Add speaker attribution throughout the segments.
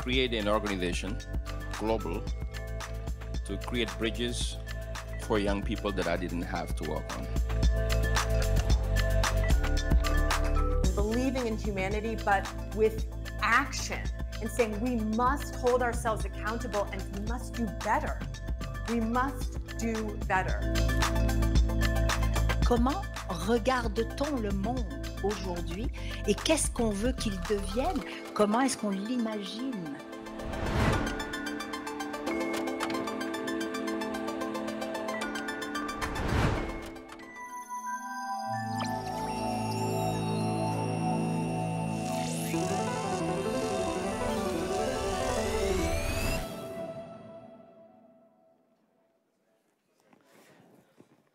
Speaker 1: create an organization, global, to create bridges for young people that I didn't have to work on.
Speaker 2: Believing in humanity, but with action, and saying we must hold ourselves accountable and we must do better. We must do better.
Speaker 3: Comment regarde-t-on le monde aujourd'hui et qu'est-ce qu'on veut qu'il devienne? Comment est-ce qu'on l'imagine?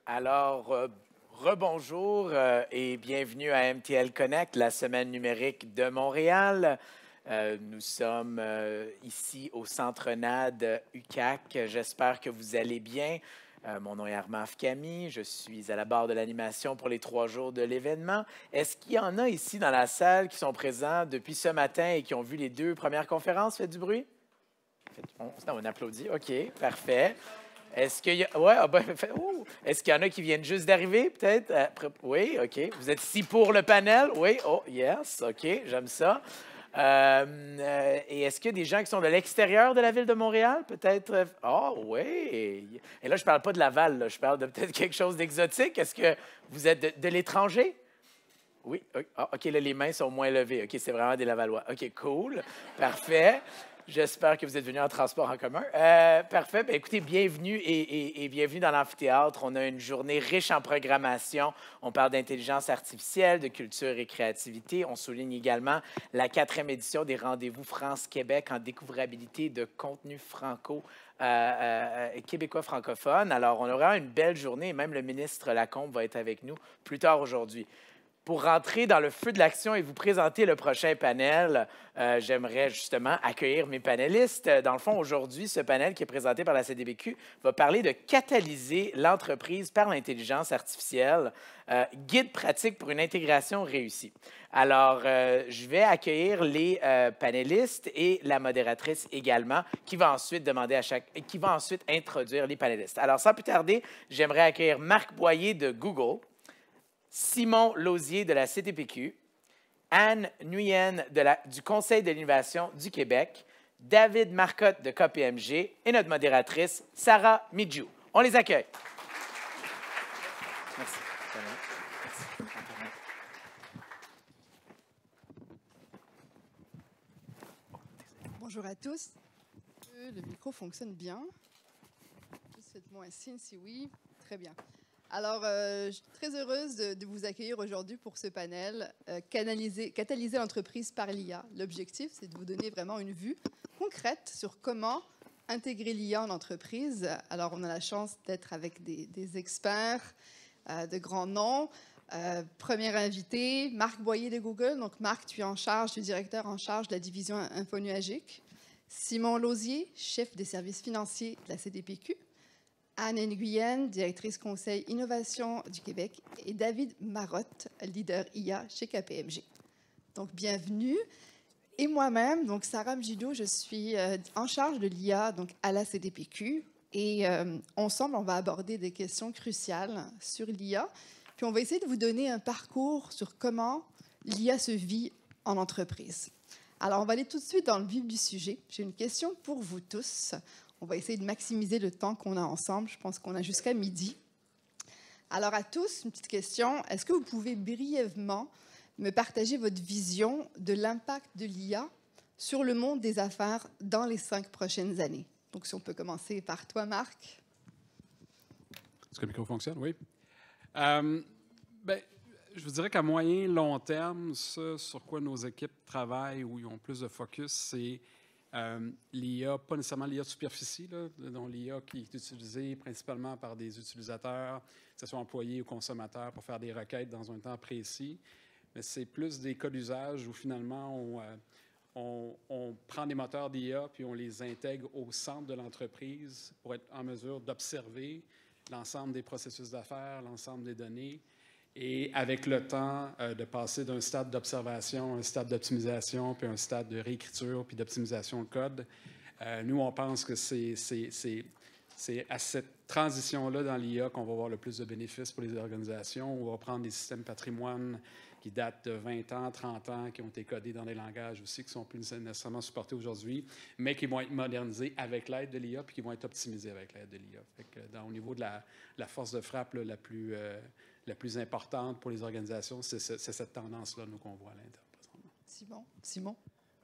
Speaker 4: Alors, rebonjour et bienvenue à MTL Connect, la semaine numérique de Montréal. Nous sommes ici au Centre NAD UQAC. J'espère que vous allez bien. Mon nom est Armand Afkami. Je suis à la barre de l'animation pour les 3 jours de l'événement. Est-ce qu'il y en a ici dans la salle qui sont présents depuis ce matin et qui ont vu les 2 premières conférences? Faites du bruit? On applaudit. OK, parfait. Est-ce qu'il y a... Ouais, est-ce qu'il y en a qui viennent juste d'arriver, peut-être? Oui, OK. Vous êtes ici pour le panel? Oui, oh, yes, OK, j'aime ça. Et est-ce qu'il y a des gens qui sont de l'extérieur de la ville de Montréal, peut-être? Ah, oui. Et là, je ne parle pas de Laval, là. Je parle de peut-être quelque chose d'exotique. Est-ce que vous êtes de l'étranger? Oui, OK, là, les mains sont moins levées. OK, c'est vraiment des Lavallois. OK, cool, parfait. J'espère que vous êtes venus en transport en commun. Parfait. Bien, écoutez, bienvenue et bienvenue dans l'amphithéâtre. On a une journée riche en programmation. On parle d'intelligence artificielle, de culture et créativité. On souligne également la 4e édition des Rendez-vous France-Québec en découvrabilité de contenu québécois francophone. Alors, on aura une belle journée et même le ministre Lacombe va être avec nous plus tard aujourd'hui. Pour rentrer dans le feu de l'action et vous présenter le prochain panel, j'aimerais justement accueillir mes panélistes. Dans le fond, aujourd'hui, ce panel qui est présenté par la CDPQ va parler de catalyser l'entreprise par l'intelligence artificielle, guide pratique pour une intégration réussie. Alors, je vais accueillir les panélistes et la modératrice également, qui va ensuite introduire les panélistes. Alors, sans plus tarder, j'aimerais accueillir Marc Boyer de Google, Simon Lausier de la CDPQ, Anne Nguyen du Conseil de l'innovation du Québec, David Marcotte de KPMG et notre modératrice, Sarah Midjou. On les accueille. Merci.
Speaker 5: Bonjour à tous. Le micro fonctionne bien. Juste faites-moi un signe si oui. Très bien. Alors, je suis très heureuse de vous accueillir aujourd'hui pour ce panel catalyser l'entreprise par l'IA. L'objectif, c'est de vous donner vraiment une vue concrète sur comment intégrer l'IA en entreprise. Alors, on a la chance d'être avec des experts de grands noms. Premier invité, Marc Boyer de Google. Donc, Marc, tu es directeur en charge de la division infonuagique. Simon Lausier, chef des services financiers de la CDPQ. Anne Nguyen, directrice conseil innovation du Québec, et David Marotte, leader IA chez KPMG. Donc, bienvenue. Et moi-même, donc Sarah Mjidou, je suis en charge de l'IA à la CDPQ. Et ensemble, on va aborder des questions cruciales sur l'IA. Puis, on va essayer de vous donner un parcours sur comment l'IA se vit en entreprise. Alors, on va aller tout de suite dans le vif du sujet. J'ai une question pour vous tous. On va essayer de maximiser le temps qu'on a ensemble. Je pense qu'on a jusqu'à midi. Alors, à tous, une petite question. Est-ce que vous pouvez brièvement me partager votre vision de l'impact de l'IA sur le monde des affaires dans les 5 prochaines années? Donc, si on peut commencer par toi, Marc.
Speaker 6: Est-ce que le micro fonctionne? Oui. Je vous dirais qu'à moyen long terme, ce sur quoi nos équipes travaillent, où ils ont plus de focus, c'est l'IA, pas nécessairement l'IA de superficie, dont l'IA qui est utilisée principalement par des utilisateurs, que ce soit employés ou consommateurs, pour faire des requêtes dans un temps précis. Mais c'est plus des cas d'usage où finalement on prend des moteurs d'IA puis on les intègre au centre de l'entreprise pour être en mesure d'observer l'ensemble des processus d'affaires, l'ensemble des données Et avec le temps, de passer d'un stade d'observation à un stade d'optimisation, puis un stade de réécriture, puis d'optimisation de code, nous, on pense que c'est à cette transition-là dans l'IA qu'on va avoir le plus de bénéfices pour les organisations. On va prendre des systèmes patrimoine qui datent de 20 ans, 30 ans, qui ont été codés dans des langages aussi qui ne sont plus nécessairement supportés aujourd'hui, mais qui vont être modernisés avec l'aide de l'IA puis qui vont être optimisés avec l'aide de l'IA. Au niveau de la force de frappe là, la plus importante pour les organisations, c'est cette tendance-là nous qu'on voit à l'intérieur.
Speaker 5: Simon?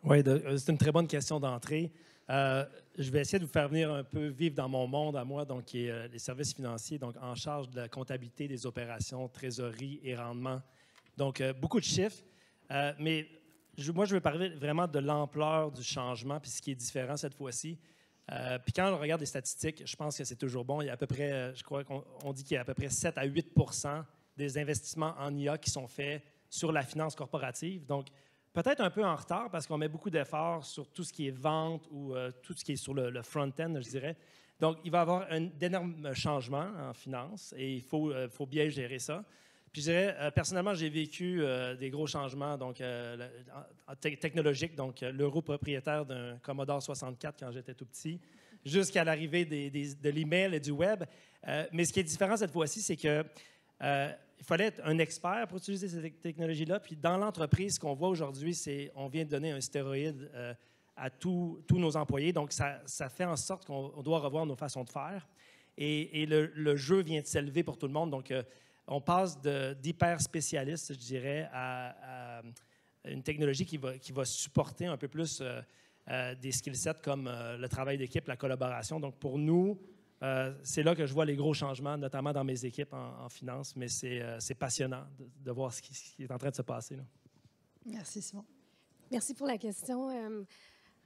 Speaker 7: Oui, c'est une très bonne question d'entrée. Je vais essayer de vous faire venir un peu vivre dans mon monde à moi, donc qui est les services financiers, donc en charge de la comptabilité des opérations, trésorerie et rendement. Donc, beaucoup de chiffres, mais moi, je veux parler vraiment de l'ampleur du changement, puis ce qui est différent cette fois-ci. Puis quand on regarde les statistiques, je pense que c'est toujours bon. Il y a à peu près, je crois qu'on dit qu'il y a à peu près 7 à 8 % des investissements en IA qui sont faits sur la finance corporative. Donc, peut-être un peu en retard parce qu'on met beaucoup d'efforts sur tout ce qui est vente ou tout ce qui est sur le front-end, je dirais. Donc, il va y avoir d'énormes changements en finance et il faut bien gérer ça. Puis je dirais, personnellement, j'ai vécu des gros changements donc, technologiques, donc l'euro propriétaire d'un Commodore 64 quand j'étais tout petit, jusqu'à l'arrivée de l'email et du web. Mais ce qui est différent cette fois-ci, c'est que il fallait être un expert pour utiliser ces technologies-là. Puis dans l'entreprise, ce qu'on voit aujourd'hui, c'est qu'on vient de donner un stéroïde à tous nos employés. Donc, ça fait en sorte qu'on doit revoir nos façons de faire. Et le jeu vient de s'élever pour tout le monde. Donc, on passe d'hyper spécialiste, je dirais, à une technologie qui va supporter un peu plus des skill sets comme le travail d'équipe, la collaboration. Donc, pour nous, c'est là que je vois les gros changements, notamment dans mes équipes en finance, mais c'est passionnant de voir ce qui est en train de se passer, là.
Speaker 5: Merci, Simon.
Speaker 8: Merci pour la question.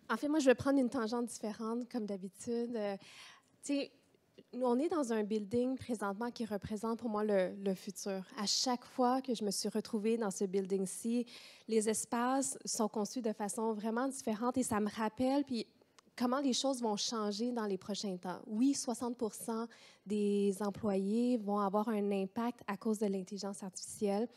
Speaker 8: En fait, moi, je vais prendre une tangente différente, comme d'habitude. Tu sais, on est dans un building présentement qui représente pour moi le futur. À chaque fois que je me suis retrouvée dans ce building-ci, les espaces sont conçus de façon vraiment différente et ça me rappelle puis comment les choses vont changer dans les prochains temps. Oui, 60% des employés vont avoir un impact à cause de l'intelligence artificielle.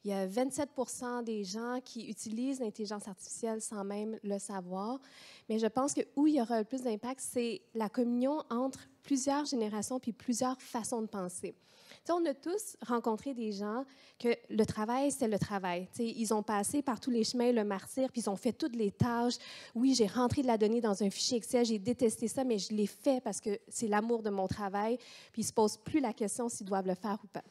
Speaker 8: Il y a 27% des gens qui utilisent l'intelligence artificielle sans même le savoir. Mais je pense que où il y aura le plus d'impact, c'est la communion entre plusieurs générations puis plusieurs façons de penser. T'sais, on a tous rencontré des gens que le travail, c'est le travail. T'sais, ils ont passé par tous les chemins, le martyre, puis ils ont fait toutes les tâches. Oui, j'ai rentré de la donnée dans un fichier Excel, j'ai détesté ça, mais je l'ai fait parce que c'est l'amour de mon travail. Puis ils ne se posent plus la question s'ils doivent le faire ou pas.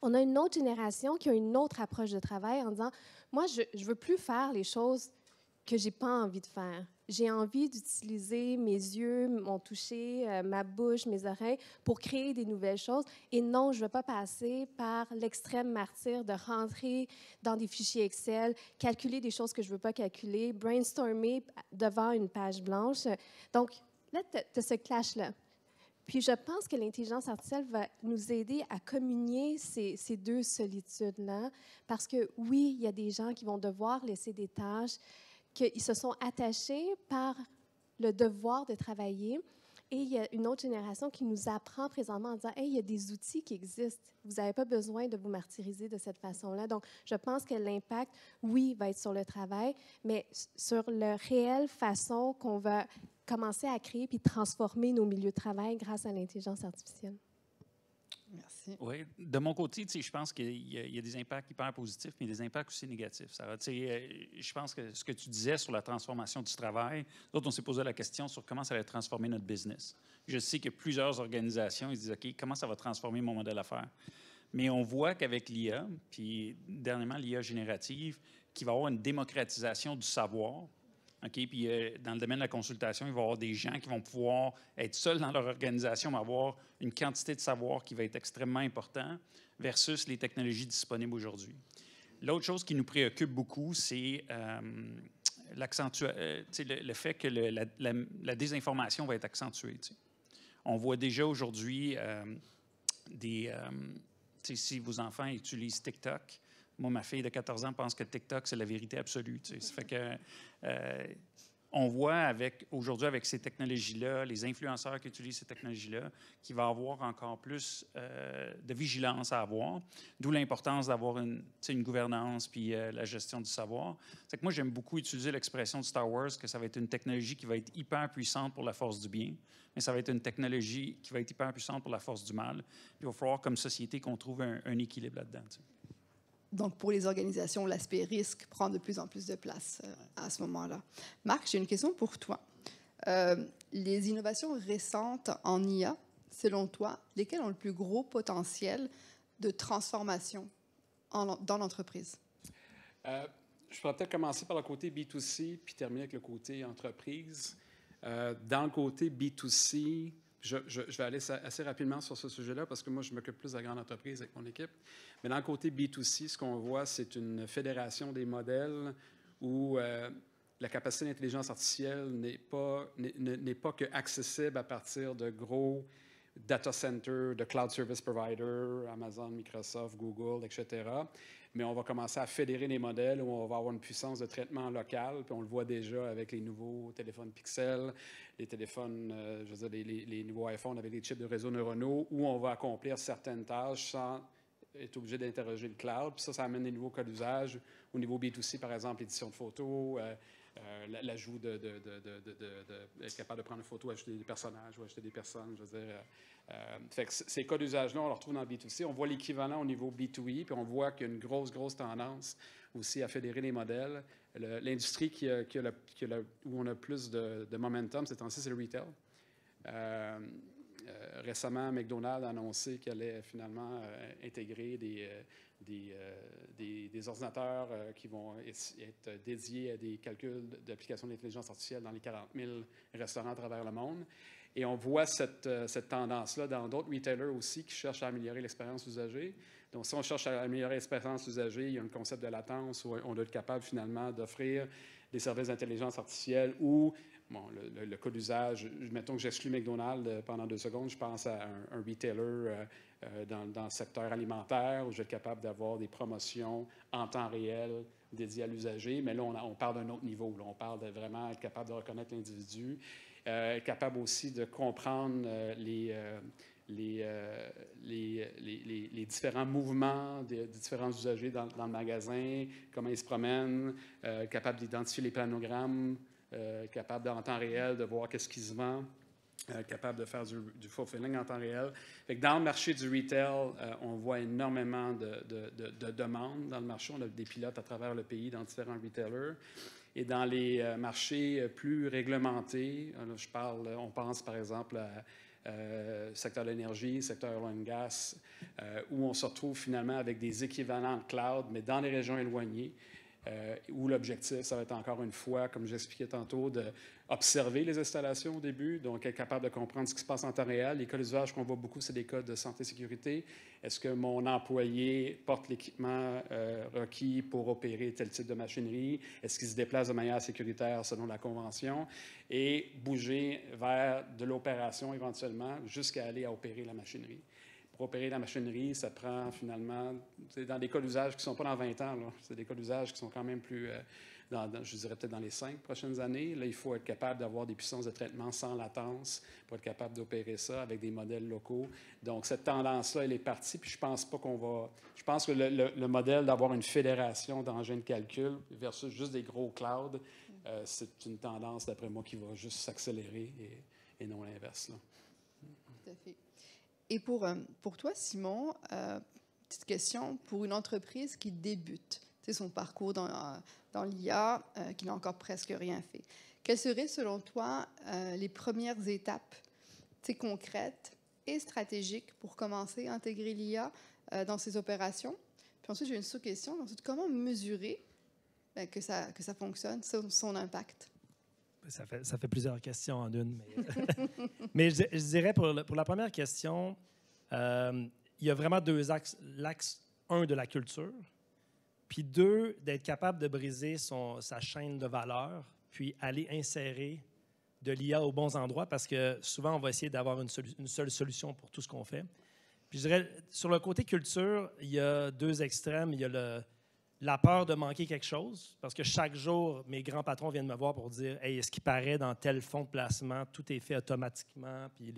Speaker 8: On a une autre génération qui a une autre approche de travail en disant, moi, je ne veux plus faire les choses que je n'ai pas envie de faire. J'ai envie d'utiliser mes yeux, mon toucher, ma bouche, mes oreilles pour créer des nouvelles choses. Et non, je ne veux pas passer par l'extrême martyre de rentrer dans des fichiers Excel, calculer des choses que je ne veux pas calculer, brainstormer devant une page blanche. Donc, là, tu as ce clash-là. Puis je pense que l'intelligence artificielle va nous aider à communier ces deux solitudes-là, parce que oui, il y a des gens qui vont devoir laisser des tâches, qu'ils se sont attachés par le devoir de travailler, et il y a une autre génération qui nous apprend présentement en disant « Hey, il y a des outils qui existent, vous n'avez pas besoin de vous martyriser de cette façon-là ». Donc, je pense que l'impact, oui, va être sur le travail, mais sur la réelle façon qu'on va commencer à créer puis transformer nos milieux de travail grâce à l'intelligence artificielle.
Speaker 5: Merci.
Speaker 9: Oui, de mon côté, je pense qu'il y a des impacts hyper positifs, mais des impacts aussi négatifs. Je pense que ce que tu disais sur la transformation du travail, d'autres, on s'est posé la question sur comment ça va transformer notre business. Je sais que plusieurs organisations, ils se disent, OK, comment ça va transformer mon modèle d'affaires? Mais on voit qu'avec l'IA, puis dernièrement l'IA générative, qu'il va y avoir une démocratisation du savoir. OK, puis dans le domaine de la consultation, il va y avoir des gens qui vont pouvoir être seuls dans leur organisation, mais avoir une quantité de savoir qui va être extrêmement important versus les technologies disponibles aujourd'hui. L'autre chose qui nous préoccupe beaucoup, c'est le fait que la désinformation va être accentuée. T'sais. On voit déjà aujourd'hui si vos enfants utilisent TikTok. Moi, ma fille de 14 ans pense que TikTok, c'est la vérité absolue. Ça fait que on voit aujourd'hui avec ces technologies-là, les influenceurs qui utilisent ces technologies-là, qu'il va y avoir encore plus de vigilance à avoir, d'où l'importance d'avoir une gouvernance puis la gestion du savoir. C'est que moi, j'aime beaucoup utiliser l'expression de Star Wars que ça va être une technologie qui va être hyper puissante pour la force du bien, mais ça va être une technologie qui va être hyper puissante pour la force du mal. Puis il va falloir, comme société, qu'on trouve un équilibre là-dedans.
Speaker 5: Donc, pour les organisations, l'aspect risque prend de plus en plus de place à ce moment-là. Marc, j'ai une question pour toi. Les innovations récentes en IA, selon toi, lesquelles ont le plus gros potentiel de transformation dans l'entreprise?
Speaker 6: Je pourrais peut-être commencer par le côté B2C puis terminer avec le côté entreprise. Dans le côté B2C, je vais aller assez rapidement sur ce sujet-là parce que moi, je m'occupe plus de la grande entreprise avec mon équipe. Mais dans le côté B2C, ce qu'on voit, c'est une fédération des modèles où la capacité d'intelligence artificielle n'est pas que accessible à partir de gros data centers, de cloud service providers, Amazon, Microsoft, Google, etc. Mais on va commencer à fédérer les modèles où on va avoir une puissance de traitement local, puis on le voit déjà avec les nouveaux téléphones Pixel, les téléphones, je veux dire, les nouveaux iPhones avec des chips de réseaux neuronaux, où on va accomplir certaines tâches sans être obligé d'interroger le cloud. Puis ça amène des nouveaux cas d'usage au niveau B2C, par exemple, l'édition de photos, l'ajout être capable de prendre une photo, ajouter des personnages ou ajouter des personnes, je veux dire. Fait que ces cas d'usage-là, on les retrouve dans le B2C. On voit l'équivalent au niveau B2E, puis on voit qu'il y a une grosse tendance aussi à fédérer les modèles. L'industrie où on a plus de momentum, ces temps-ci, c'est le retail. Récemment, McDonald's a annoncé qu'elle allait finalement intégrer des ordinateurs qui vont être dédiés à des calculs d'application d'intelligence artificielle dans les 40 000 restaurants à travers le monde. Et on voit cette tendance-là dans d'autres retailers aussi qui cherchent à améliorer l'expérience usagée. Donc, si on cherche à améliorer l'expérience usagée, il y a un concept de latence où on doit être capable finalement d'offrir des services d'intelligence artificielle ou, bon, le cas d'usage, mettons que j'exclus McDonald's pendant 2 secondes, je pense à un retailer dans le secteur alimentaire où je vais être capable d'avoir des promotions en temps réel dédiées à l'usager. Mais là, on parle d'un autre niveau. Là. On parle de vraiment être capable de reconnaître l'individu, être capable aussi de comprendre les différents mouvements des différents usagers dans le magasin, comment ils se promènent, capable d'identifier les planogrammes, capable en temps réel de voir qu'est-ce qui se vend, capable de faire du fulfilling en temps réel. Fait que dans le marché du retail, on voit énormément de demandes dans le marché. On a des pilotes à travers le pays dans différents retailers. Et dans les marchés plus réglementés, on pense par exemple secteur de l'énergie, secteur oil and gas, où on se retrouve finalement avec des équivalents de cloud, mais dans les régions éloignées, où l'objectif, ça va être encore une fois, comme j'expliquais tantôt, d'observer les installations au début, donc être capable de comprendre ce qui se passe en temps réel. Les cas d'usage qu'on voit beaucoup, c'est des cas de santé et sécurité. Est-ce que mon employé porte l'équipement requis pour opérer tel type de machinerie? Est-ce qu'il se déplace de manière sécuritaire selon la convention? Et bouger vers de l'opération éventuellement jusqu'à aller à opérer la machinerie. Pour opérer la machinerie, ça prend finalement, dans des cas d'usage qui ne sont pas dans 20 ans, c'est des cas d'usage qui sont quand même plus, je dirais peut-être dans les 5 prochaines années. Là, il faut être capable d'avoir des puissances de traitement sans latence pour être capable d'opérer ça avec des modèles locaux. Donc, cette tendance-là, elle est partie, puis je pense pas qu'on va... Je pense que le modèle d'avoir une fédération d'engins de calcul versus juste des gros clouds, c'est une tendance, d'après moi, qui va juste s'accélérer et non l'inverse.
Speaker 5: Tout à fait. Et pour toi, Simon, petite question, pour une entreprise qui débute, c'est son parcours dans l'IA, qui n'a encore presque rien fait, quelles seraient, selon toi, les premières étapes concrètes et stratégiques pour commencer à intégrer l'IA dans ses opérations? Puis ensuite, j'ai une sous-question. Ensuite, comment mesurer que ça fonctionne, son impact?
Speaker 7: Ça fait plusieurs questions en une. Mais je dirais pour la première question, il y a vraiment 2 axes. L'axe 1 de la culture, puis 2, d'être capable de briser sa chaîne de valeur, puis aller insérer de l'IA aux bons endroits, parce que souvent, on va essayer d'avoir une seule solution pour tout ce qu'on fait. Puis je dirais, sur le côté culture, il y a 2 extrêmes. Il y a la peur de manquer quelque chose, parce que chaque jour, mes grands patrons viennent me voir pour dire « Hey, est-ce qu'il paraît dans tel fonds de placement, tout est fait automatiquement, puis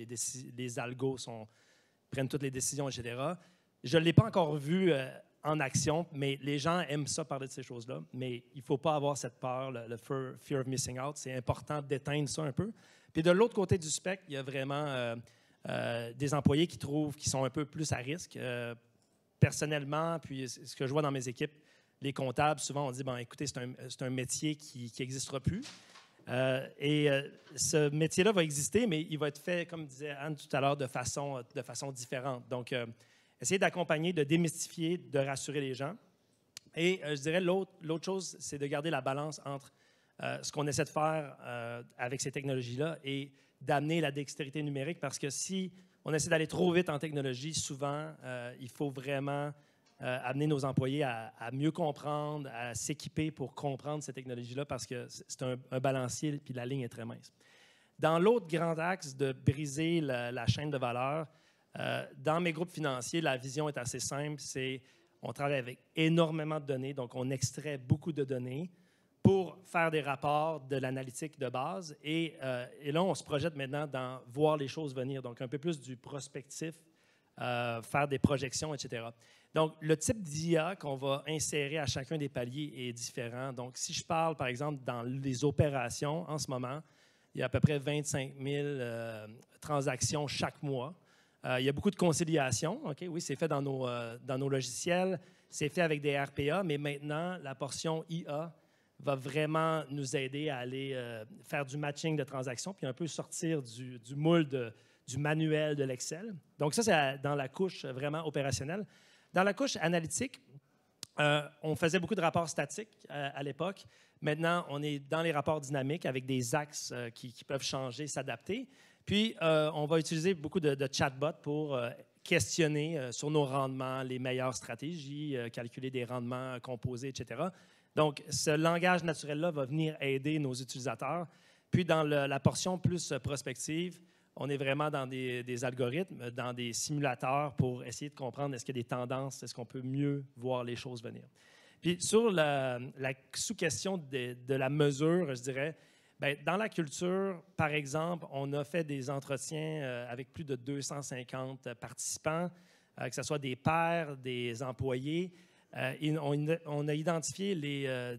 Speaker 7: les algos prennent toutes les décisions, etc. » Je ne l'ai pas encore vu en action, mais les gens aiment ça, parler de ces choses-là. Mais il ne faut pas avoir cette peur, le fear of missing out. C'est important d'éteindre ça un peu. Puis de l'autre côté du spectre, il y a vraiment des employés qui trouvent qu'ils sont un peu plus à risque. Personnellement, puis ce que je vois dans mes équipes, les comptables, souvent, on dit, bon, écoutez, c'est un métier qui n'existera plus. Ce métier-là va exister, mais il va être fait, comme disait Anne tout à l'heure, de façon différente. Donc, essayer d'accompagner, de démystifier, de rassurer les gens. Et je dirais, l'autre chose, c'est de garder la balance entre ce qu'on essaie de faire avec ces technologies-là et d'amener la dextérité numérique, parce que si on essaie d'aller trop vite en technologie, souvent, il faut vraiment amener nos employés à mieux comprendre, à s'équiper pour comprendre ces technologies-là, parce que c'est un balancier, puis la ligne est très mince. Dans l'autre grand axe de briser la chaîne de valeur, dans mes groupes financiers, la vision est assez simple, on travaille avec énormément de données, donc on extrait beaucoup de données pour faire des rapports, de l'analytique de base. Et là, on se projette maintenant dans voir les choses venir, donc un peu plus du prospectif, faire des projections, etc. Donc, le type d'IA qu'on va insérer à chacun des paliers est différent. Donc, si je parle, par exemple, dans les opérations, en ce moment, il y a à peu près 25 000 transactions chaque mois. Il y a beaucoup de conciliation. Okay? Oui, c'est fait dans nos logiciels, c'est fait avec des RPA, mais maintenant, la portion IA va vraiment nous aider à aller faire du matching de transactions, puis un peu sortir du moule du manuel de l'Excel. Donc ça, c'est dans la couche vraiment opérationnelle. Dans la couche analytique, on faisait beaucoup de rapports statiques à l'époque. Maintenant, on est dans les rapports dynamiques avec des axes qui peuvent changer, s'adapter. Puis, on va utiliser beaucoup de chatbots pour questionner sur nos rendements, les meilleures stratégies, calculer des rendements composés, etc. Donc, ce langage naturel-là va venir aider nos utilisateurs. Puis, dans la portion plus prospective, on est vraiment dans des algorithmes, dans des simulateurs pour essayer de comprendre est-ce qu'il y a des tendances, est-ce qu'on peut mieux voir les choses venir. Puis, sur la sous-question de la mesure, je dirais, bien, dans la culture, par exemple, on a fait des entretiens avec plus de 250 participants, que ce soit des pairs, des employés. On a identifié les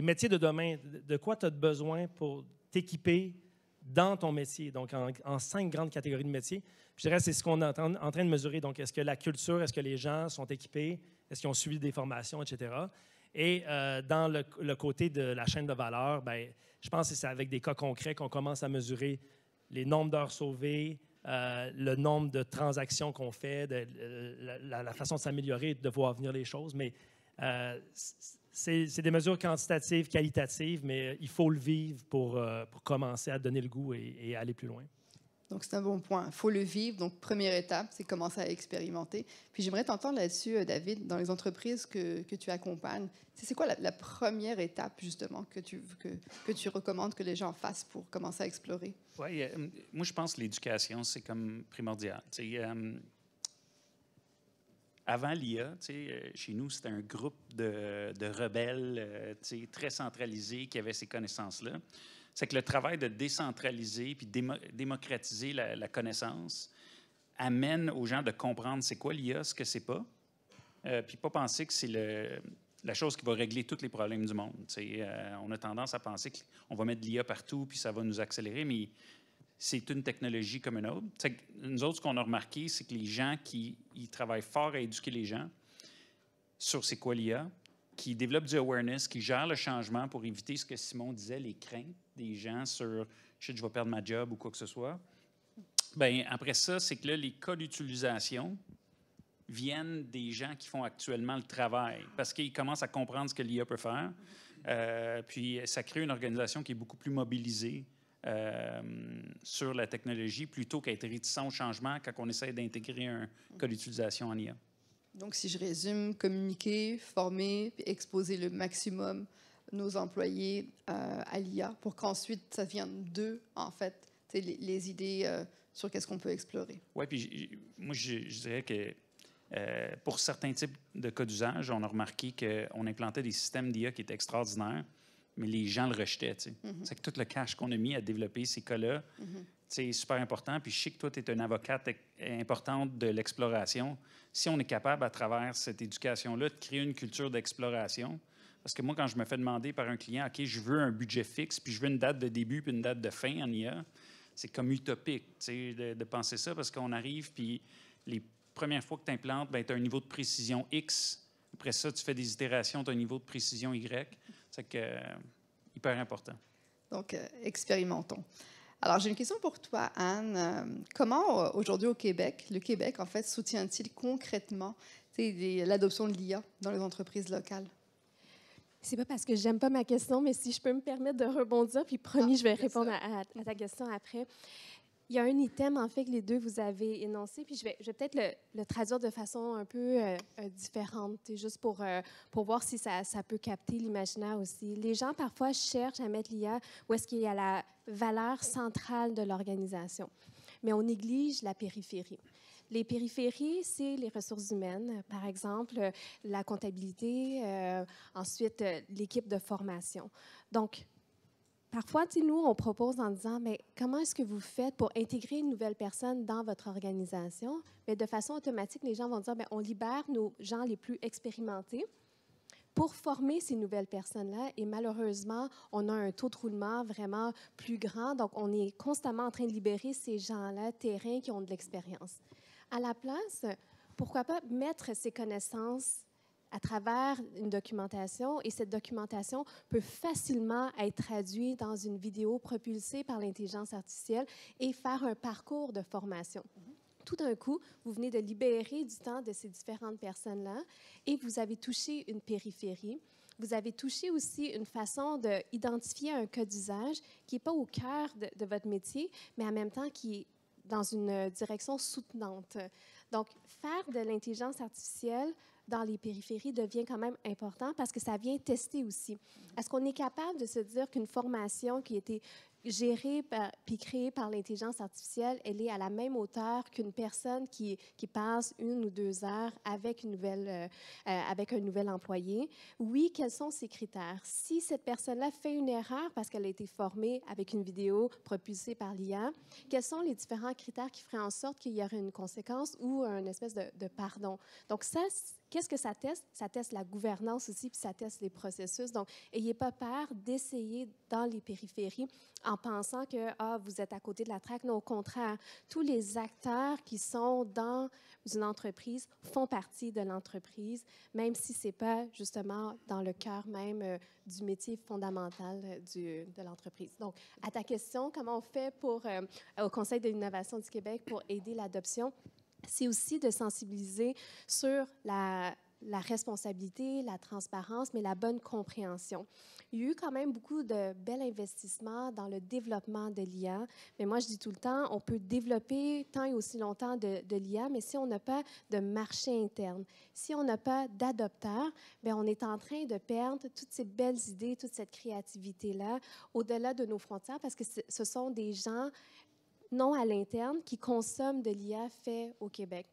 Speaker 7: métiers de demain, de quoi tu as besoin pour t'équiper dans ton métier, donc en 5 grandes catégories de métiers. Je dirais que c'est ce qu'on est en train de mesurer. Donc, est-ce que la culture, est-ce que les gens sont équipés, est-ce qu'ils ont suivi des formations, etc. Et dans le côté de la chaîne de valeur, bien, je pense que c'est avec des cas concrets qu'on commence à mesurer les nombres d'heures sauvées, le nombre de transactions qu'on fait, la façon de s'améliorer, de voir venir les choses. Mais c'est des mesures quantitatives, qualitatives, mais il faut le vivre pour commencer à donner le goût et aller plus loin.
Speaker 5: Donc, c'est un bon point. Il faut le vivre. Donc, première étape, c'est commencer à expérimenter. Puis, j'aimerais t'entendre là-dessus, David, dans les entreprises que tu accompagnes. C'est quoi la première étape, justement, que tu recommandes que les gens fassent pour commencer à explorer?
Speaker 9: Oui, moi, je pense que l'éducation, c'est comme primordial. Avant l'IA, chez nous, c'était un groupe de rebelles très centralisés qui avaient ces connaissances-là. C'est que le travail de décentraliser puis démocratiser la connaissance amène aux gens de comprendre c'est quoi l'IA, ce que c'est pas, puis pas penser que c'est la chose qui va régler tous les problèmes du monde. On a tendance à penser qu'on va mettre de l'IA partout puis ça va nous accélérer, mais c'est une technologie comme une autre. Nous autres, ce qu'on a remarqué, c'est que les gens qui travaillent fort à éduquer les gens sur c'est quoi l'IA, qui développent du awareness, qui gèrent le changement pour éviter ce que Simon disait, les craintes des gens sur « je vais perdre ma job » ou quoi que ce soit. Bien, après ça, c'est que là, les cas d'utilisation viennent des gens qui font actuellement le travail parce qu'ils commencent à comprendre ce que l'IA peut faire. Puis ça crée une organisation qui est beaucoup plus mobilisée sur la technologie plutôt qu'à être réticent au changement quand on essaie d'intégrer un cas d'utilisation en IA.
Speaker 5: Donc, si je résume, communiquer, former, puis exposer le maximum nos employés à l'IA pour qu'ensuite, ça vienne d'eux, en fait, les idées sur qu'est-ce qu'on peut explorer.
Speaker 9: Oui, puis moi, je dirais que Pour certains types de cas d'usage, on a remarqué qu'on implantait des systèmes d'IA qui étaient extraordinaires, mais les gens le rejetaient. C'est que tout le cash qu'on a mis à développer ces cas-là, c'est super important. Puis je sais que toi, tu es une avocate importante de l'exploration. Si on est capable, à travers cette éducation-là, de créer une culture d'exploration, parce que moi, quand je me fais demander par un client, OK, je veux un budget fixe, puis je veux une date de début puis une date de fin en IA, c'est comme utopique de penser ça, parce qu'on arrive, puis les premières fois que tu implantes, tu as un niveau de précision X. Après ça, tu fais des itérations, tu as un niveau de précision Y. C'est hyper important.
Speaker 5: Donc, expérimentons. Alors, j'ai une question pour toi, Anne. Comment, aujourd'hui au Québec, le Québec, en fait, soutient-il concrètement l'adoption de l'IA dans les entreprises locales?
Speaker 8: C'est pas parce que j'aime pas ma question, mais si je peux me permettre de rebondir, puis promis, je vais répondre à ta question après. Il y a un item, en fait, que les deux vous avez énoncé, puis je vais peut-être le traduire de façon un peu différente, juste pour voir si ça peut capter l'imaginaire aussi. Les gens, parfois, cherchent à mettre l'IA où est-ce qu'il y a la valeur centrale de l'organisation, mais on néglige la périphérie. Les périphéries, c'est les ressources humaines, par exemple, la comptabilité, ensuite l'équipe de formation. Donc, parfois, nous, on propose en disant, mais comment est-ce que vous faites pour intégrer une nouvelle personne dans votre organisation? Mais de façon automatique, les gens vont dire, bien, on libère nos gens les plus expérimentés pour former ces nouvelles personnes-là. Et malheureusement, on a un taux de roulement vraiment plus grand. Donc, on est constamment en train de libérer ces gens-là, terrain, qui ont de l'expérience. À la place, pourquoi pas mettre ces connaissances à travers une documentation, et cette documentation peut facilement être traduite dans une vidéo propulsée par l'intelligence artificielle et faire un parcours de formation. Tout d'un coup, vous venez de libérer du temps de ces différentes personnes-là et vous avez touché une périphérie. Vous avez touché aussi une façon d'identifier un cas d'usage qui n'est pas au cœur de votre métier, mais en même temps qui est dans une direction soutenante. Donc, faire de l'intelligence artificielle dans les périphéries devient quand même important parce que ça vient tester aussi. Est-ce qu'on est capable de se dire qu'une formation qui a été gérée puis créée par l'intelligence artificielle, elle est à la même hauteur qu'une personne qui passe 1 ou 2 heures avec un nouvel employé? Oui, quels sont ces critères? Si cette personne-là fait une erreur parce qu'elle a été formée avec une vidéo propulsée par l'IA, quels sont les différents critères qui feraient en sorte qu'il y aurait une conséquence ou une espèce de pardon? Donc ça, qu'est-ce que ça teste? Ça teste la gouvernance aussi, puis ça teste les processus. Donc, n'ayez pas peur d'essayer dans les périphéries en pensant que vous êtes à côté de la traque. Non, au contraire, tous les acteurs qui sont dans une entreprise font partie de l'entreprise, même si ce n'est pas justement dans le cœur même du métier fondamental de l'entreprise. Donc, à ta question, comment on fait au Conseil de l'innovation du Québec pour aider l'adoption? C'est aussi de sensibiliser sur la responsabilité, la transparence, mais la bonne compréhension. Il y a eu quand même beaucoup de bels investissements dans le développement de l'IA, mais moi, je dis tout le temps, on peut développer tant et aussi longtemps de l'IA, mais si on n'a pas de marché interne, si on n'a pas d'adopteurs, bien, on est en train de perdre toutes ces belles idées, toute cette créativité-là au-delà de nos frontières, parce que ce sont des gens non à l'interne, qui consomment de l'IA fait au Québec.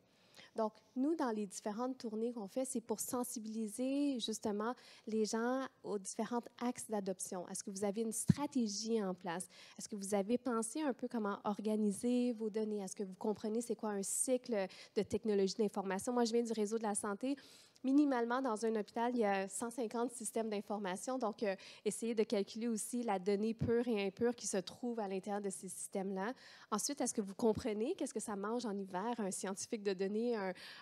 Speaker 8: Donc, nous, dans les différentes tournées qu'on fait, c'est pour sensibiliser justement les gens aux différents axes d'adoption. Est-ce que vous avez une stratégie en place? Est-ce que vous avez pensé un peu comment organiser vos données? Est-ce que vous comprenez c'est quoi un cycle de technologie d'information? Moi, je viens du réseau de la santé. Minimalement, dans un hôpital, il y a 150 systèmes d'information. Donc, essayez de calculer aussi la donnée pure et impure qui se trouve à l'intérieur de ces systèmes-là. Ensuite, est-ce que vous comprenez qu'est-ce que ça mange en hiver, un scientifique de données,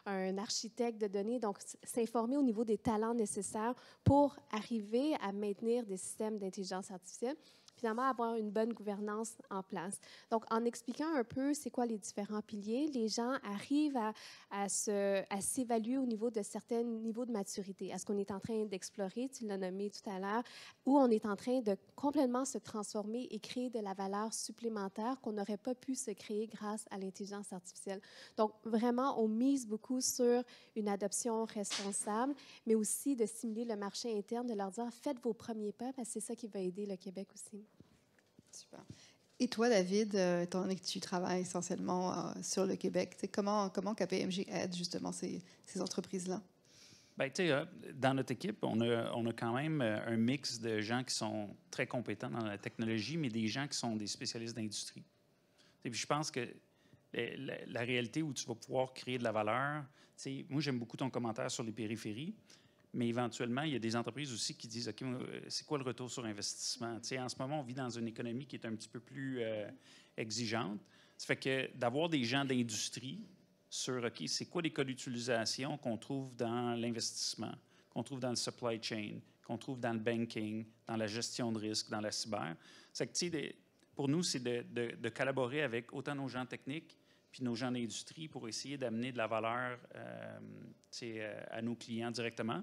Speaker 8: un architecte de données? Donc, s'informer au niveau des talents nécessaires pour arriver à maintenir des systèmes d'intelligence artificielle. Finalement, avoir une bonne gouvernance en place. Donc, en expliquant un peu c'est quoi les différents piliers, les gens arrivent à s'évaluer au niveau de certains niveaux de maturité. Est-ce qu'on est en train d'explorer, tu l'as nommé tout à l'heure, ou on est en train de complètement se transformer et créer de la valeur supplémentaire qu'on n'aurait pas pu se créer grâce à l'intelligence artificielle. Donc, vraiment, on mise beaucoup sur une adoption responsable, mais aussi de stimuler le marché interne, de leur dire, faites vos premiers pas, parce que c'est ça qui va aider le Québec aussi.
Speaker 5: Super. Et toi, David, étant donné que tu travailles essentiellement sur le Québec, comment KPMG aide justement ces entreprises-là?
Speaker 9: Bien, tu sais, dans notre équipe, on a quand même un mix de gens qui sont très compétents dans la technologie, mais des gens qui sont des spécialistes d'industrie. Et puis je pense que la réalité où tu vas pouvoir créer de la valeur, tu sais, moi, j'aime beaucoup ton commentaire sur les périphéries, mais éventuellement, il y a des entreprises aussi qui disent, OK, c'est quoi le retour sur investissement? Tu sais, en ce moment, on vit dans une économie qui est un petit peu plus exigeante. Ça fait que d'avoir des gens d'industrie sur, OK, c'est quoi les cas d'utilisation qu'on trouve dans l'investissement, qu'on trouve dans le supply chain, qu'on trouve dans le banking, dans la gestion de risque, dans la cyber. C'est que, tu sais, pour nous, c'est de collaborer avec autant nos gens techniques puis nos gens d'industrie pour essayer d'amener de la valeur à nos clients directement.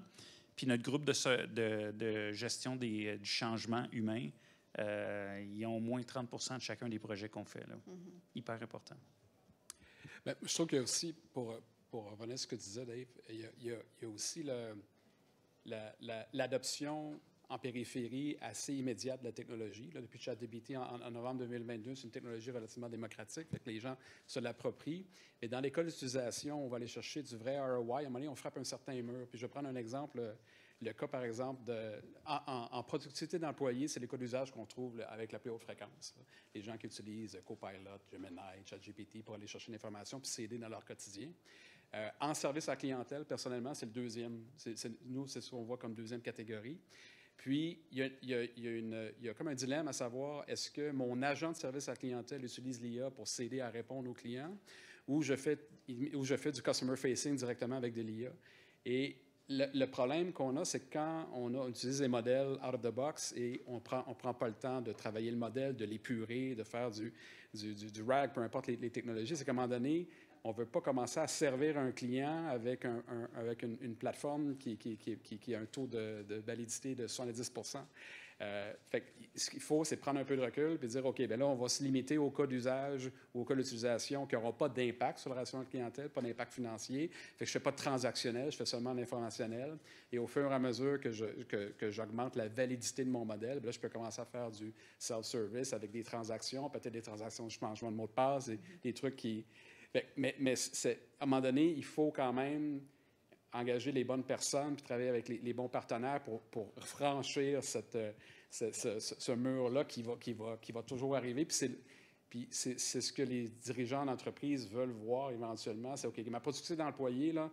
Speaker 9: Puis notre groupe de gestion du changement humain, ils ont au moins 30% de chacun des projets qu'on fait. Là. Hyper important.
Speaker 6: Bien, je trouve qu'il y a aussi, pour revenir à ce que tu disais, Dave, il y a aussi l'adoption en périphérie assez immédiate de la technologie. Là, depuis ChatGPT en novembre 2022, c'est une technologie relativement démocratique, fait que les gens se l'approprient. Mais dans les cas d'utilisation, on va aller chercher du vrai ROI. À un moment donné, on frappe un certain mur. Puis je vais prendre un exemple. Le cas, par exemple, en productivité d'employés, c'est les cas d'usage qu'on trouve avec la plus haute fréquence. Là. Les gens qui utilisent Copilot, Gemini, ChatGPT pour aller chercher l'information puis s'aider dans leur quotidien. En service à la clientèle, personnellement, c'est le deuxième. Nous, c'est ce qu'on voit comme deuxième catégorie. Puis, il y a comme un dilemme à savoir, est-ce que mon agent de service à la clientèle utilise l'IA pour s'aider à répondre aux clients ou je fais du customer facing directement avec de l'IA? Et le problème qu'on a, c'est que quand on utilise des modèles out of the box et on prend pas le temps de travailler le modèle, de l'épurer, de faire du RAG, peu importe les technologies, c'est qu'à un moment donné, on ne veut pas commencer à servir un client avec une plateforme qui a un taux de validité de 70 fait que ce qu'il faut, c'est prendre un peu de recul et dire, OK, bien là, on va se limiter aux cas d'usage ou aux cas d'utilisation qui n'auront pas d'impact sur la relation de clientèle, pas d'impact financier. Fait que je ne fais pas de transactionnel, je fais seulement de l'informationnel. Et au fur et à mesure que j'augmente la validité de mon modèle, bien là, je peux commencer à faire du self-service avec des transactions, peut-être des transactions de changement de mot de passe, des trucs qui... Mais à un moment donné, il faut quand même engager les bonnes personnes puis travailler avec les bons partenaires pour franchir ce mur-là qui va toujours arriver. Puis c'est ce que les dirigeants d'entreprise veulent voir éventuellement. C'est OK, ma productivité d'employés, là,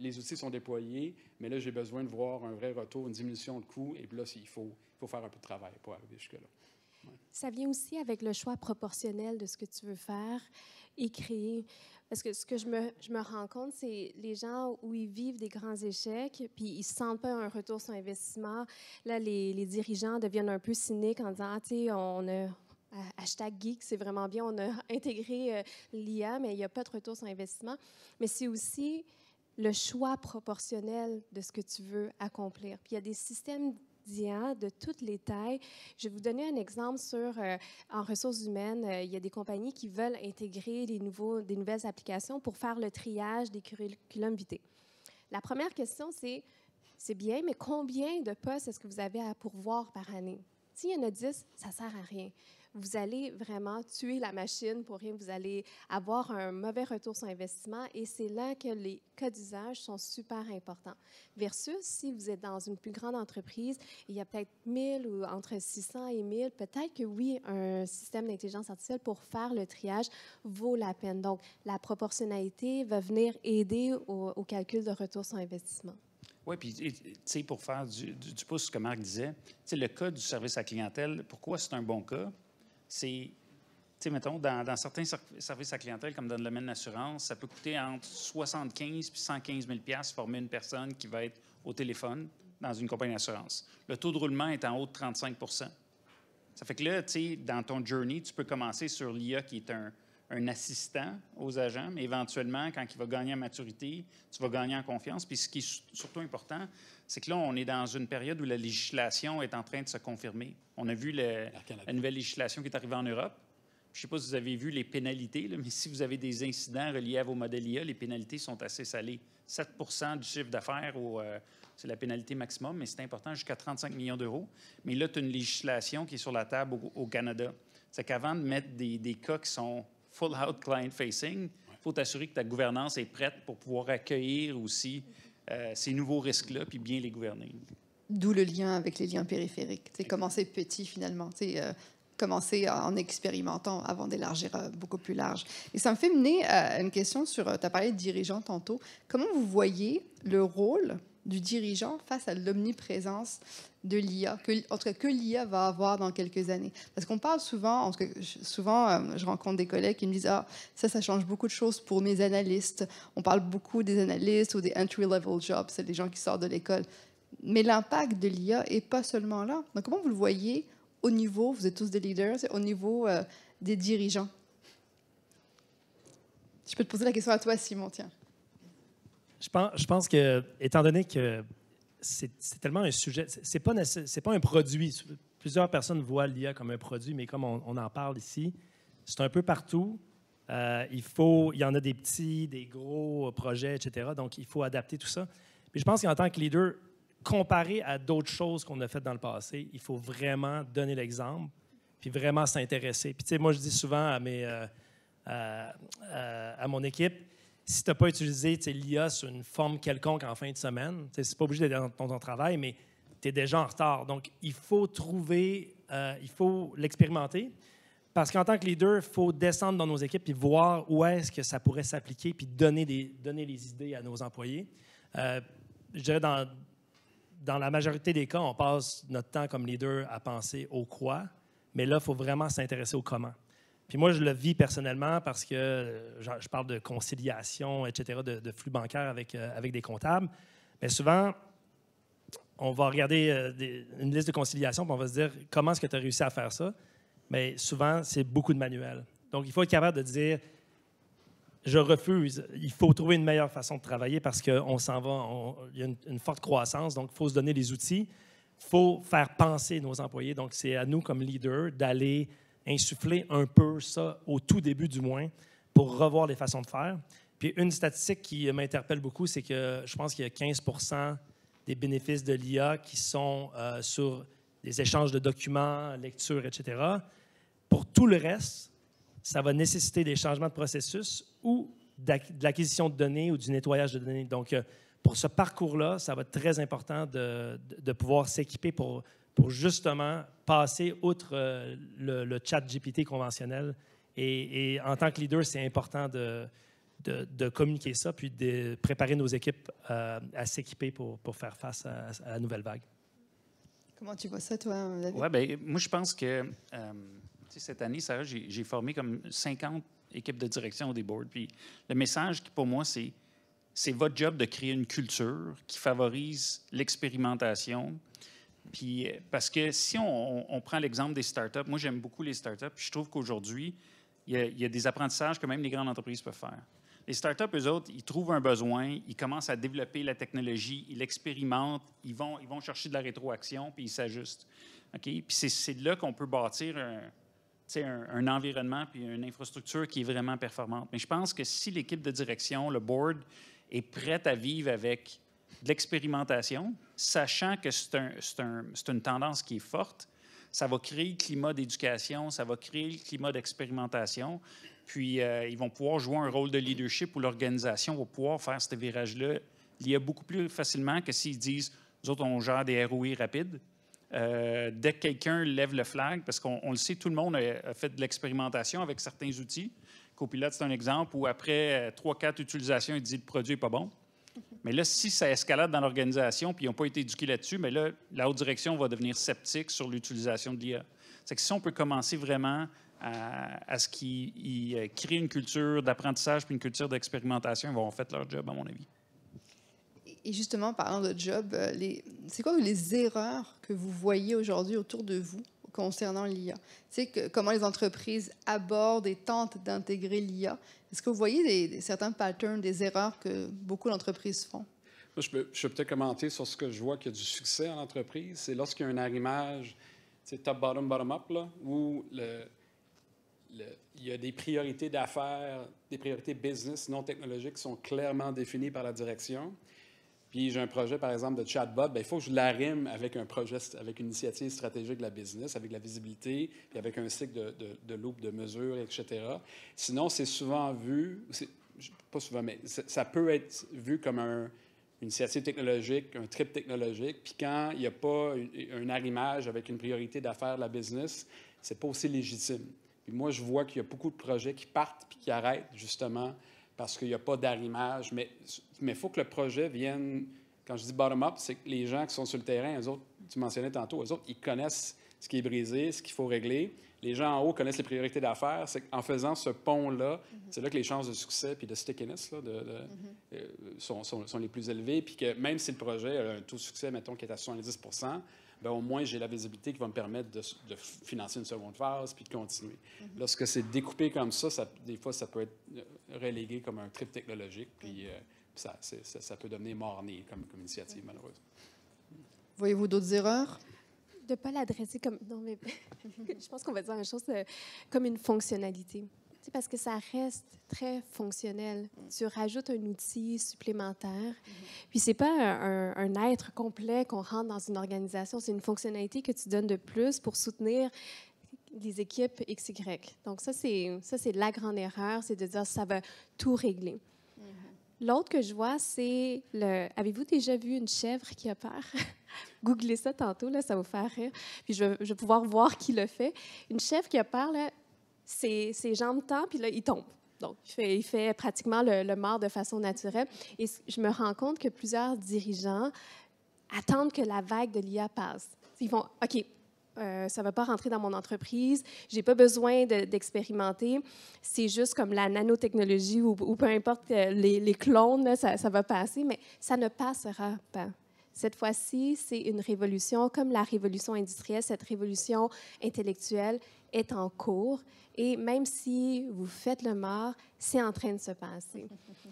Speaker 6: les outils sont déployés, mais là, j'ai besoin de voir un vrai retour, une diminution de coûts. Et puis là, il faut faire un peu de travail pour arriver jusque-là. Ouais.
Speaker 8: Ça vient aussi avec le choix proportionnel de ce que tu veux faire et créer. Parce que ce que je me rends compte, c'est les gens où ils vivent des grands échecs, puis ils ne sentent pas un retour sur investissement. Là, les dirigeants deviennent un peu cyniques en disant, tu sais, on a... #geek, c'est vraiment bien, on a intégré l'IA, mais il n'y a pas de retour sur investissement. Mais c'est aussi le choix proportionnel de ce que tu veux accomplir. Puis il y a des systèmes d'IA de toutes les tailles. Je vais vous donner un exemple en ressources humaines. Il y a des compagnies qui veulent intégrer des nouvelles applications pour faire le triage des curriculum vitae. La première question, c'est bien, mais combien de postes est-ce que vous avez à pourvoir par année? S'il y en a 10, ça ne sert à rien. Vous allez vraiment tuer la machine pour rien. Vous allez avoir un mauvais retour sur investissement et c'est là que les cas d'usage sont super importants. Versus si vous êtes dans une plus grande entreprise, il y a peut-être 1000 ou entre 600 et 1000, peut-être que oui, un système d'intelligence artificielle pour faire le triage vaut la peine. Donc, la proportionnalité va venir aider au calcul de retour sur investissement.
Speaker 9: Oui, puis, tu sais, pour faire du pouce, ce que Marc disait, tu sais, le cas du service à la clientèle, pourquoi c'est un bon cas? C'est, tu sais, mettons, dans certains services à la clientèle, comme dans le domaine de l'assurance, ça peut coûter entre 75 puis 115 000 $ former une personne qui va être au téléphone dans une compagnie d'assurance. Le taux de roulement est en haut de 35 %. Ça fait que là, tu sais, dans ton journey, tu peux commencer sur l'IA qui est un assistant aux agents, mais éventuellement, quand il va gagner en maturité, tu vas gagner en confiance. Puis ce qui est surtout important, c'est que là, on est dans une période où la législation est en train de se confirmer. On a vu la nouvelle législation qui est arrivée en Europe. Je ne sais pas si vous avez vu les pénalités, là, mais si vous avez des incidents reliés à vos modèles IA, les pénalités sont assez salées. 7 % du chiffre d'affaires, c'est la pénalité maximum, mais c'est important, jusqu'à 35 millions d'euros. Mais là, tu as une législation qui est sur la table au Canada. C'est qu'avant de mettre des cas qui sont full-out client-facing, il faut t'assurer que ta gouvernance est prête pour pouvoir accueillir aussi ces nouveaux risques-là puis bien les gouverner.
Speaker 5: D'où le lien avec les liens périphériques. C'est commencer petit, finalement. Commencer en expérimentant avant d'élargir beaucoup plus large. Et ça me fait mener à une question sur... tu as parlé de dirigeant tantôt. Comment vous voyez le rôle du dirigeant face à l'omniprésence de l'IA, en tout cas que l'IA va avoir dans quelques années? Parce qu'on parle souvent, en tout cas, je rencontre des collègues qui me disent « Ah, ça change beaucoup de choses pour mes analystes. » On parle beaucoup des analystes ou des entry-level jobs, c'est les gens qui sortent de l'école. Mais l'impact de l'IA n'est pas seulement là. Donc, comment vous le voyez au niveau, vous êtes tous des leaders, au niveau des dirigeants? Je peux te poser la question à toi, Simon, tiens.
Speaker 7: Je pense que, étant donné que c'est tellement un sujet, c'est pas un produit. Plusieurs personnes voient l'IA comme un produit, mais comme on en parle ici, c'est un peu partout. Il y en a des petits, des gros projets, etc. Donc, il faut adapter tout ça. Puis je pense qu'en tant que leader, comparé à d'autres choses qu'on a faites dans le passé, il faut vraiment donner l'exemple, puis vraiment s'intéresser. Puis tu sais, moi, je dis souvent à mon équipe, si tu n'as pas utilisé l'IA sur une forme quelconque en fin de semaine, c'est pas obligé d'être dans ton travail, mais tu es déjà en retard. Donc, il faut il faut l'expérimenter, parce qu'en tant que leader, il faut descendre dans nos équipes et voir où est-ce que ça pourrait s'appliquer, puis donner les idées à nos employés. Je dirais dans la majorité des cas, on passe notre temps comme leader à penser au quoi, mais là, il faut vraiment s'intéresser au comment. Puis moi, je le vis personnellement parce que je parle de conciliation, etc., de flux bancaires avec des comptables. Mais souvent, on va regarder une liste de conciliation puis on va se dire comment est-ce que tu as réussi à faire ça. Mais souvent, c'est beaucoup de manuels. Donc, il faut être capable de dire je refuse. Il faut trouver une meilleure façon de travailler parce qu'on s'en va. Il y a une forte croissance, donc il faut se donner les outils. Il faut faire penser nos employés. Donc, c'est à nous, comme leaders, d'aller insuffler un peu ça, au tout début du moins, pour revoir les façons de faire. Puis une statistique qui m'interpelle beaucoup, c'est que je pense qu'il y a 15 % des bénéfices de l'IA qui sont sur des échanges de documents, lecture, etc. Pour tout le reste, ça va nécessiter des changements de processus ou de l'acquisition de données ou du nettoyage de données. Donc, pour ce parcours-là, ça va être très important de pouvoir s'équiper pour justement passer outre le chat GPT conventionnel. Et en tant que leader, c'est important de communiquer ça, puis de préparer nos équipes à s'équiper pour faire face à la nouvelle vague.
Speaker 5: Comment tu vois ça, toi, David?
Speaker 9: Oui, bien, moi, je pense que cette année, Sarah, j'ai formé comme 50 équipes de direction des boards. Puis le message, pour moi, c'est votre job de créer une culture qui favorise l'expérimentation. Puis, parce que si on prend l'exemple des startups, moi, j'aime beaucoup les startups. Puis je trouve qu'aujourd'hui, il y a des apprentissages que même les grandes entreprises peuvent faire. Les startups, eux autres, ils trouvent un besoin, ils commencent à développer la technologie, ils l'expérimentent, ils vont chercher de la rétroaction, puis ils s'ajustent. Okay? Puis c'est là qu'on peut bâtir un environnement puis une infrastructure qui est vraiment performante. Mais je pense que si l'équipe de direction, le board, est prête à vivre avec de l'expérimentation, sachant que c'est une tendance qui est forte, ça va créer le climat d'éducation, ça va créer le climat d'expérimentation, puis ils vont pouvoir jouer un rôle de leadership où l'organisation va pouvoir faire ce virage-là lié beaucoup plus facilement que s'ils disent « nous autres, on gère des ROI rapides ». Dès que quelqu'un lève le flag, parce qu'on le sait, tout le monde a fait de l'expérimentation avec certains outils. Copilot, c'est un exemple où après 3-4 utilisations, il dit « le produit n'est pas bon ». Mais là, si ça escalade dans l'organisation puis ils n'ont pas été éduqués là-dessus, mais là, la haute direction va devenir sceptique sur l'utilisation de l'IA. C'est que si on peut commencer vraiment à ce qu'ils créent une culture d'apprentissage puis une culture d'expérimentation, ils vont avoir fait leur job, à mon avis.
Speaker 5: Et justement, parlant de job, c'est quoi les erreurs que vous voyez aujourd'hui autour de vous concernant l'IA? Comment les entreprises abordent et tentent d'intégrer l'IA? Est-ce que vous voyez certains patterns, des erreurs que beaucoup d'entreprises font?
Speaker 6: Moi, je peux peut-être commenter sur ce que je vois qui a du succès en entreprise. C'est lorsqu'il y a un arrimage top-bottom, bottom-up, où il y a des priorités d'affaires, des priorités business non technologiques qui sont clairement définies par la direction. puis j'ai un projet, par exemple, de chatbot, bien, il faut que je l'arrime avec un projet, avec une initiative stratégique de la business, avec la visibilité, puis avec un cycle de loupe, de mesures, etc. Sinon, c'est souvent vu, pas souvent, mais ça peut être vu comme une initiative technologique, un trip technologique, puis quand il n'y a pas un arrimage avec une priorité d'affaires de la business, c'est pas aussi légitime. Puis moi, je vois qu'il y a beaucoup de projets qui partent puis qui arrêtent, justement, parce qu'il n'y a pas d'arrimage. Mais il faut que le projet vienne, quand je dis bottom-up, c'est que les gens qui sont sur le terrain, eux autres, tu mentionnais tantôt, eux autres, ils connaissent ce qui est brisé, ce qu'il faut régler. Les gens en haut connaissent les priorités d'affaires. C'est qu'en faisant ce pont-là, c'est là que les chances de succès puis de stickiness là, sont les plus élevées. Puis que même si le projet a un taux de succès, mettons, qui est à 70 bien, au moins, j'ai la visibilité qui va me permettre de financer une seconde phase puis de continuer. Lorsque c'est découpé comme ça, des fois, ça peut être relégué comme un trip technologique, puis ça peut devenir mort-né comme initiative, malheureusement.
Speaker 5: Voyez-vous d'autres erreurs?
Speaker 8: De ne pas l'adresser comme... Non, mais je pense qu'on va dire la même chose, comme une fonctionnalité. C'est parce que ça reste très fonctionnel. Tu rajoutes un outil supplémentaire. Puis, ce n'est pas un être complet qu'on rentre dans une organisation. C'est une fonctionnalité que tu donnes de plus pour soutenir les équipes XY. Donc, ça, c'est la grande erreur, c'est de dire ça va tout régler. L'autre que je vois, c'est Avez-vous déjà vu une chèvre qui a peur? Googlez ça tantôt, là, ça va vous faire rire. Puis, je vais pouvoir voir qui le fait. Une chèvre qui a peur, là, ses jambes tendent, puis là, il tombe. Donc, il fait pratiquement le mort de façon naturelle. Et je me rends compte que plusieurs dirigeants attendent que la vague de l'IA passe. Ils font « OK, ça ne va pas rentrer dans mon entreprise, je n'ai pas besoin d'expérimenter, c'est juste comme la nanotechnologie ou peu importe les clones, là, ça va passer, mais ça ne passera pas. » Cette fois-ci, c'est une révolution, comme la révolution industrielle, cette révolution intellectuelle est en cours. Et même si vous faites le mort, c'est en train de se passer.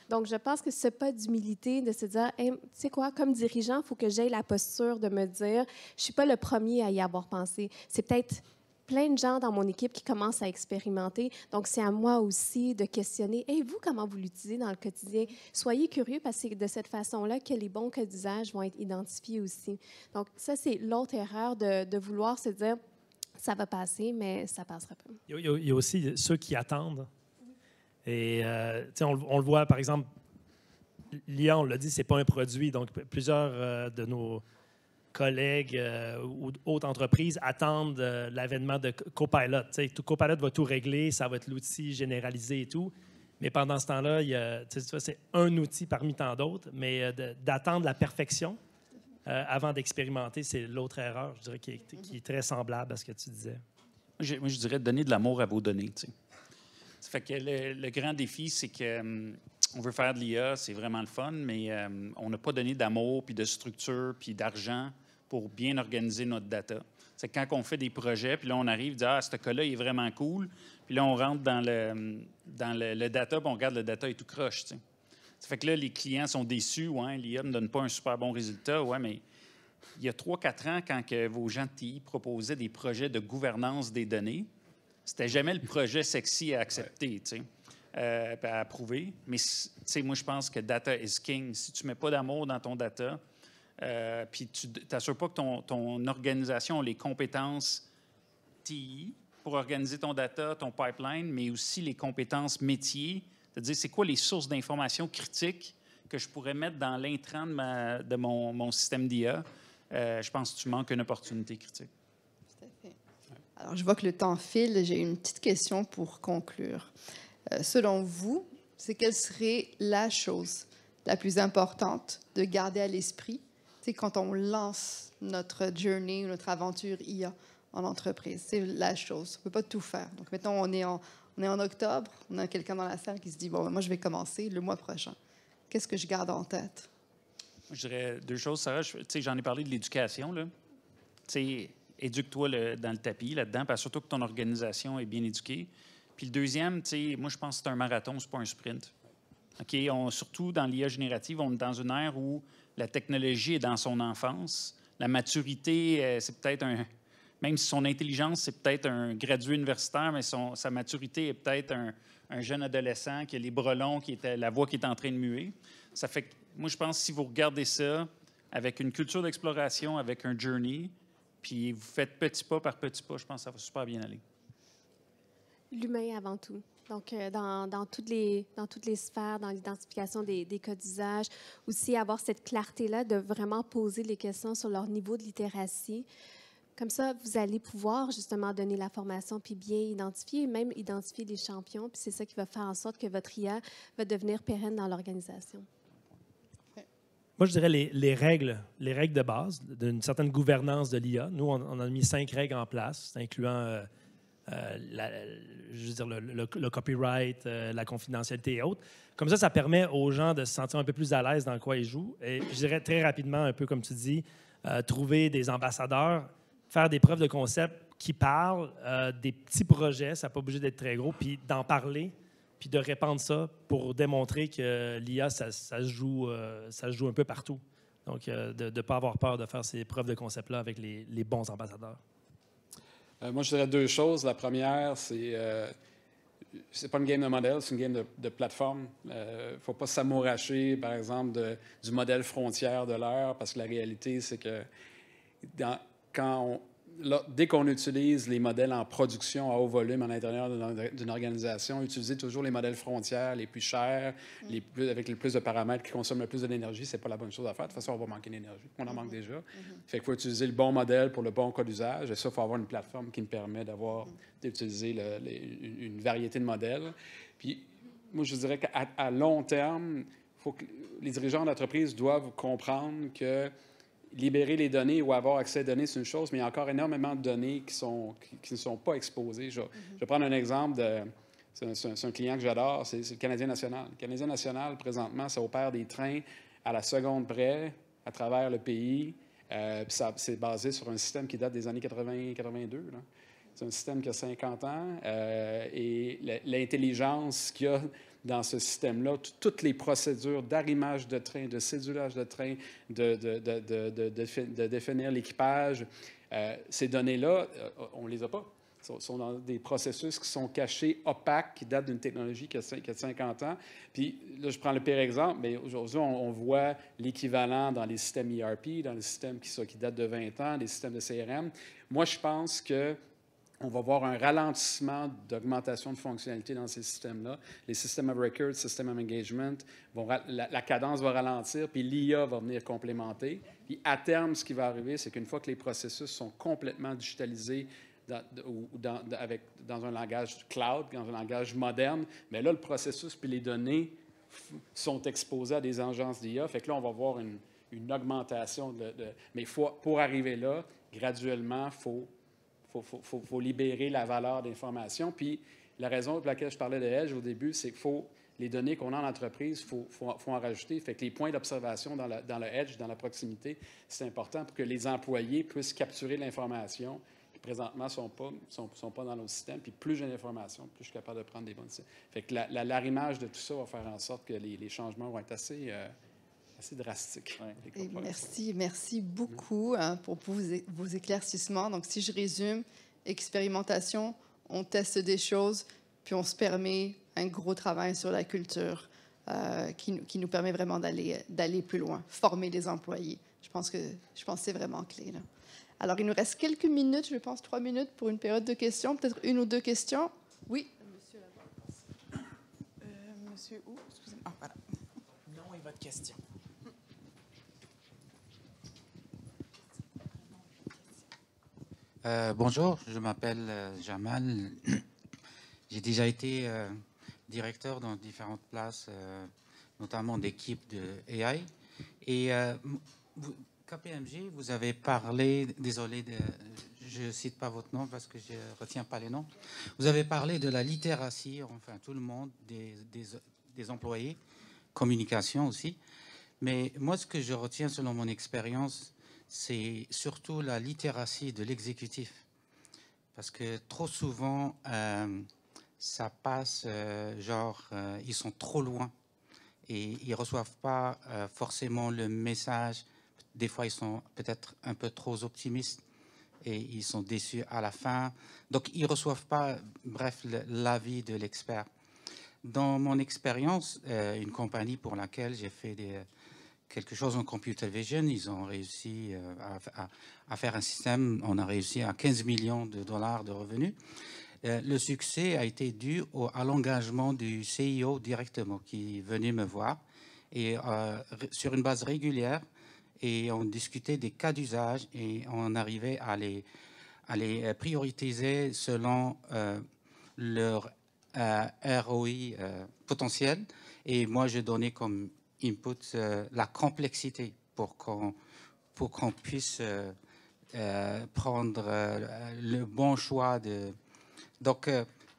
Speaker 8: Donc, je pense que ce pas d'humilité, de se dire, hey, tu sais quoi, comme dirigeant, il faut que j'aie la posture de me dire, je ne suis pas le premier à y avoir pensé. C'est peut-être plein de gens dans mon équipe qui commencent à expérimenter. Donc, c'est à moi aussi de questionner, hey, vous, comment vous l'utilisez dans le quotidien? Soyez curieux parce que c'est de cette façon-là que les bons cas d'usage vont être identifiés aussi. Donc, ça, c'est l'autre erreur de vouloir se dire, ça va passer, mais ça ne passera pas.
Speaker 7: Il y a aussi ceux qui attendent. Et on le voit, par exemple, l'IA, on l'a dit, ce n'est pas un produit. Donc, plusieurs de nos collègues ou autres entreprises attendent l'avènement de Copilot. Copilot va tout régler, ça va être l'outil généralisé et tout. Mais pendant ce temps-là, c'est un outil parmi tant d'autres, mais d'attendre la perfection avant d'expérimenter, c'est l'autre erreur, je dirais, qui est très semblable à ce que tu disais.
Speaker 9: Moi, je dirais donner de l'amour à vos données. T'sais. Ça fait que le grand défi, c'est que on veut faire de l'IA, c'est vraiment le fun, mais on n'a pas donné d'amour, puis de structure, puis d'argent pour bien organiser notre data. C'est quand on fait des projets, puis là, on arrive, dit, ce cas-là, il est vraiment cool. Puis là, on rentre dans le data, puis on regarde le data et tout croche. T'sais. Ça fait que là, les clients sont déçus. Ouais, l'IA ne me donne pas un super bon résultat. Ouais, mais il y a 3-4 ans, quand que vos gens de TI proposaient des projets de gouvernance des données, c'était jamais le projet sexy à accepter, à approuver. Mais moi, je pense que data is king. Si tu ne mets pas d'amour dans ton data, puis tu t'assures pas que ton organisation a les compétences TI pour organiser ton data, ton pipeline, mais aussi les compétences métiers, c'est-à-dire c'est quoi les sources d'informations critiques que je pourrais mettre dans l'intrant de mon système d'IA, je pense que tu manques une opportunité critique.
Speaker 5: Tout à fait. Alors, je vois que le temps file. J'ai une petite question pour conclure. Selon vous, quelle serait la chose la plus importante de garder à l'esprit quand on lance notre journey ou notre aventure IA en entreprise? C'est la chose. On ne peut pas tout faire. Donc, mettons, on est en octobre, on a quelqu'un dans la salle qui se dit, bon, moi, je vais commencer le mois prochain. Qu'est-ce que je garde en tête?
Speaker 9: Je dirais 2 choses, Sarah. J'en ai parlé de l'éducation. Éduque-toi dans le tapis là-dedans, puis surtout que ton organisation est bien éduquée. Puis le deuxième, moi, je pense que c'est un marathon, c'est pas un sprint. Okay? Surtout dans l'IA générative, on est dans une ère où la technologie est dans son enfance. La maturité, c'est peut-être même si son intelligence, c'est peut-être un gradué universitaire, mais sa maturité est peut-être un jeune adolescent qui a les bras longs, la voix qui est en train de muer. Ça fait que moi, je pense que si vous regardez ça avec une culture d'exploration, avec un journey, puis vous faites petit pas par petit pas, je pense que ça va super bien aller.
Speaker 8: L'humain avant tout. Donc, dans toutes les sphères, dans l'identification des cas d'usage, aussi avoir cette clarté-là de vraiment poser les questions sur leur niveau de littératie. Comme ça, vous allez pouvoir justement donner la formation puis bien identifier, même identifier les champions. Puis c'est ça qui va faire en sorte que votre IA va devenir pérenne dans l'organisation.
Speaker 7: Moi, je dirais les règles de base d'une certaine gouvernance de l'IA. Nous, on a mis 5 règles en place, incluant je veux dire, le copyright, la confidentialité et autres. Comme ça permet aux gens de se sentir un peu plus à l'aise dans quoi ils jouent. Et je dirais très rapidement, un peu comme tu dis, trouver des ambassadeurs, faire des preuves de concept qui parlent, des petits projets, ça n'a pas obligé d'être très gros, puis d'en parler, puis de répandre ça pour démontrer que l'IA, ça se joue un peu partout. Donc, de ne pas avoir peur de faire ces preuves de concept-là avec les bons ambassadeurs.
Speaker 6: Moi, je dirais 2 choses. La première, c'est pas une game de modèle, c'est une game de plateforme. Il ne faut pas s'amouracher, par exemple, du modèle frontière de l'heure, parce que la réalité, c'est que dès qu'on utilise les modèles en production à haut volume à l'intérieur d'une organisation, utiliser toujours les modèles frontières les plus chers, avec le plus de paramètres qui consomment le plus de l'énergie, c'est pas la bonne chose à faire. De toute façon, on va manquer d'énergie. On en manque déjà. Fait qu'il faut utiliser le bon modèle pour le bon cas d'usage. Et ça, il faut avoir une plateforme qui me permet d'utiliser une variété de modèles. Puis, moi, je dirais qu'à long terme, faut que les dirigeants d'entreprise doivent comprendre que libérer les données ou avoir accès aux données, c'est une chose, mais il y a encore énormément de données qui ne sont pas exposées. Je vais prendre un exemple c'est un client que j'adore, c'est le Canadien national. Le Canadien national, présentement, ça opère des trains à la seconde près à travers le pays. C'est basé sur un système qui date des années 80-82. C'est un système qui a 50 ans. Et l'intelligence qu'il y a dans ce système-là, toutes les procédures d'arrimage de train, de cédulage de train, de définir l'équipage, ces données-là, on ne les a pas. Sont dans des processus qui sont cachés, opaques, qui datent d'une technologie qui a 50 ans. Puis là, je prends le pire exemple, mais aujourd'hui, on voit l'équivalent dans les systèmes ERP, dans les systèmes qui datent de 20 ans, les systèmes de CRM. Moi, je pense que on va voir un ralentissement d'augmentation de fonctionnalités dans ces systèmes-là. Les systèmes of record, système of engagement, la cadence va ralentir, puis l'IA va venir complémenter. Puis à terme, ce qui va arriver, c'est qu'une fois que les processus sont complètement digitalisés dans un langage cloud, dans un langage moderne, mais là, le processus puis les données sont exposés à des agences d'IA. Fait que là, on va voir une augmentation. Mais pour arriver là, graduellement, il faut libérer la valeur d'information. Puis la raison pour laquelle je parlais de Edge au début, c'est qu'il faut les données qu'on a en entreprise, il faut en rajouter. Fait que les points d'observation dans le Edge, dans la proximité, c'est important pour que les employés puissent capturer l'information qui présentement ne sont pas dans nos systèmes. Puis plus j'ai d'informations, plus je suis capable de prendre des bonnes décisions. Fait que l'arrimage de tout ça va faire en sorte que les changements vont être assez drastique.
Speaker 5: Ouais. Merci beaucoup pour vos éclaircissements. Donc, si je résume, expérimentation, on teste des choses, puis on se permet un gros travail sur la culture qui nous permet vraiment d'aller plus loin, former les employés. Je pense que c'est vraiment clé, là. Alors, il nous reste quelques minutes, je pense 3 minutes pour une période de questions, peut-être 1 ou 2 questions. Oui?
Speaker 10: Monsieur là-bas. Monsieur où? Excusez-moi. Ah, voilà. Non, et votre question.
Speaker 11: Bonjour, je m'appelle Jamal. J'ai déjà été directeur dans différentes places, notamment d'équipes de AI. Et KPMG, vous avez parlé, désolé, je ne cite pas votre nom parce que je ne retiens pas les noms. Vous avez parlé de la littératie, enfin tout le monde, des employés, communication aussi. Mais moi, ce que je retiens selon mon expérience, c'est surtout la littératie de l'exécutif. Parce que trop souvent, ça passe, ils sont trop loin et ils ne reçoivent pas forcément le message. Des fois, ils sont peut-être un peu trop optimistes et ils sont déçus à la fin. Donc, ils ne reçoivent pas, bref, l'avis de l'expert. Dans mon expérience, une compagnie pour laquelle j'ai fait quelque chose en computer vision. Ils ont réussi à faire un système, on a réussi à 15 millions de dollars de revenus. Le succès a été dû à l'engagement du CIO directement, qui est venu me voir et sur une base régulière, et on discutait des cas d'usage et on arrivait à les prioriser selon leur ROI potentiel. Et moi, je donnais comme input la complexité pour qu'on puisse prendre le bon choix. Donc,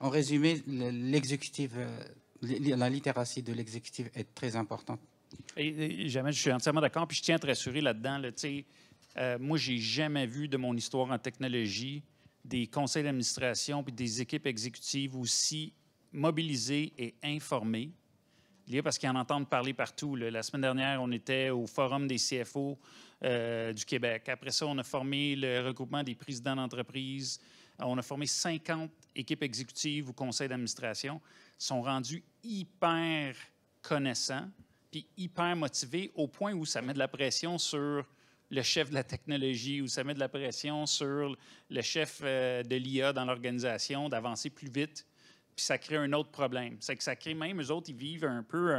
Speaker 11: en résumé, l'exécutif, la littératie de l'exécutif est très importante.
Speaker 9: Et jamais, je suis entièrement d'accord. Puis je tiens à te rassurer là-dedans. Là, moi, j'ai jamais vu de mon histoire en technologie des conseils d'administration puis des équipes exécutives aussi mobilisées et informées. Parce qu'ils en entendent parler partout. Là. La semaine dernière, on était au Forum des CFO du Québec. Après ça, on a formé le regroupement des présidents d'entreprise. On a formé 50 équipes exécutives ou conseils d'administration. Ils sont rendus hyper connaissants puis hyper motivés au point où ça met de la pression sur le chef de la technologie, où ça met de la pression sur le chef de l'IA dans l'organisation d'avancer plus vite. Puis ça crée un autre problème. C'est que ça crée même, eux autres, ils vivent un peu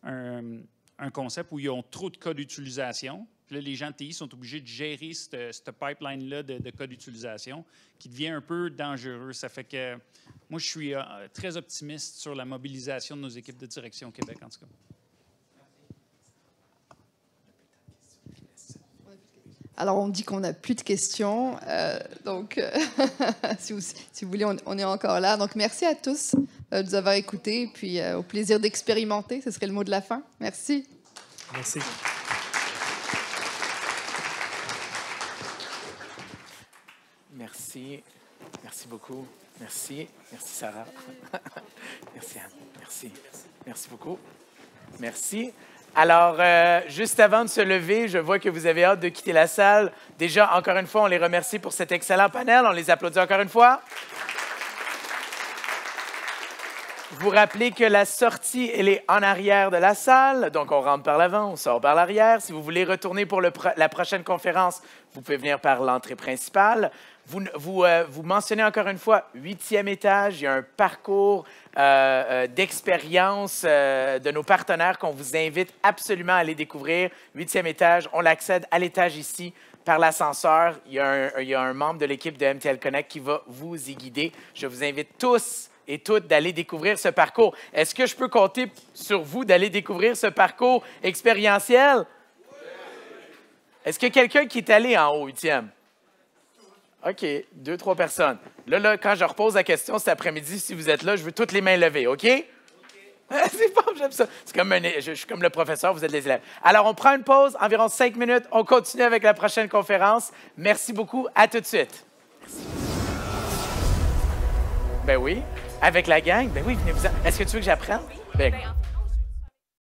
Speaker 9: un concept où ils ont trop de cas d'utilisation. Puis là, les gens de TI sont obligés de gérer ce pipeline-là de cas d'utilisation qui devient un peu dangereux. Ça fait que moi, je suis très optimiste sur la mobilisation de nos équipes de direction au Québec, en tout cas.
Speaker 5: Alors, on me dit qu'on n'a plus de questions. Donc, si vous voulez, on est encore là. Donc, merci à tous de nous avoir écoutés. Puis, au plaisir d'expérimenter. Ce serait le mot de la fin. Merci.
Speaker 7: Merci.
Speaker 4: Merci. Merci beaucoup. Merci. Merci, Sarah. Merci, Anne. Merci. Merci beaucoup. Merci. Alors, juste avant de se lever, je vois que vous avez hâte de quitter la salle. Déjà, encore une fois, on les remercie pour cet excellent panel. On les applaudit encore une fois. Vous rappelez que la sortie, elle est en arrière de la salle. Donc, on rentre par l'avant, on sort par l'arrière. Si vous voulez retourner pour la prochaine conférence, vous pouvez venir par l'entrée principale. Vous mentionnez encore une fois, 8e étage, il y a un parcours d'expérience de nos partenaires qu'on vous invite absolument à aller découvrir. 8e étage, on l'accède à l'étage ici par l'ascenseur. Il y a un membre de l'équipe de MTL Connect qui va vous y guider. Je vous invite tous et toutes d'aller découvrir ce parcours. Est-ce que je peux compter sur vous d'aller découvrir ce parcours expérientiel? Est-ce qu'il y a quelqu'un qui est allé en haut, 8e? OK, 2, 3 personnes. Là, quand je repose la question cet après-midi, si vous êtes là, je veux toutes les mains levées, OK? C'est bon, j'aime ça. Je suis comme le professeur, vous êtes les élèves. Alors, on prend une pause, environ 5 minutes. On continue avec la prochaine conférence. Merci beaucoup. À tout de suite. Merci. Ben oui, avec la gang. Ben oui, venez-vous-en. Est-ce que tu veux que j'apprenne? Ben,